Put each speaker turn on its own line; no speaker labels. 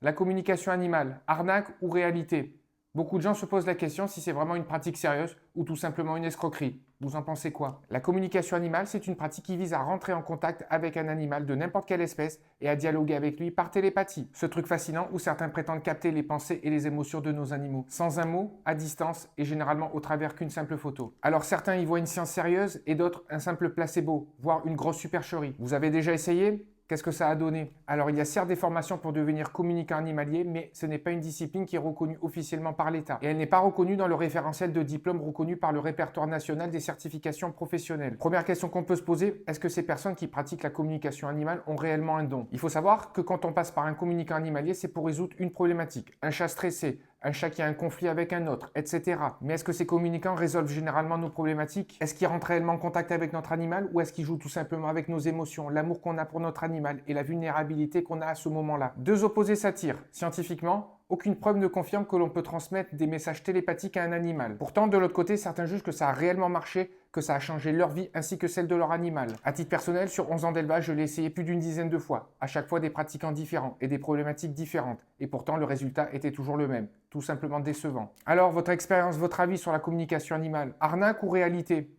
La communication animale, arnaque ou réalité? Beaucoup de gens se posent la question si c'est vraiment une pratique sérieuse ou tout simplement une escroquerie. Vous en pensez quoi? La communication animale, c'est une pratique qui vise à rentrer en contact avec un animal de n'importe quelle espèce et à dialoguer avec lui par télépathie. Ce truc fascinant où certains prétendent capter les pensées et les émotions de nos animaux, sans un mot, à distance et généralement au travers qu'une simple photo. Alors certains y voient une science sérieuse et d'autres un simple placebo, voire une grosse supercherie. Vous avez déjà essayé? Qu'est-ce que ça a donné? Alors, il y a certes des formations pour devenir communicant animalier, mais ce n'est pas une discipline qui est reconnue officiellement par l'État. Et elle n'est pas reconnue dans le référentiel de diplômes reconnu par le répertoire national des certifications professionnelles. Première question qu'on peut se poser, est-ce que ces personnes qui pratiquent la communication animale ont réellement un don? Il faut savoir que quand on passe par un communicant animalier, c'est pour résoudre une problématique. Un chat stressé, un chat qui a un conflit avec un autre, etc. Mais est-ce que ces communicants résolvent généralement nos problématiques? Est-ce qu'ils rentrent réellement en contact avec notre animal ou est-ce qu'ils jouent tout simplement avec nos émotions, l'amour qu'on a pour notre animal et la vulnérabilité qu'on a à ce moment-là? Deux opposés s'attirent. Scientifiquement, aucune preuve ne confirme que l'on peut transmettre des messages télépathiques à un animal. Pourtant, de l'autre côté, certains jugent que ça a réellement marché, que ça a changé leur vie ainsi que celle de leur animal. À titre personnel, sur 11 ans d'élevage, je l'ai essayé plus d'une dizaine de fois, à chaque fois des pratiquants différents et des problématiques différentes. Et pourtant, le résultat était toujours le même, tout simplement décevant. Alors, votre expérience, votre avis sur la communication animale, arnaque ou réalité?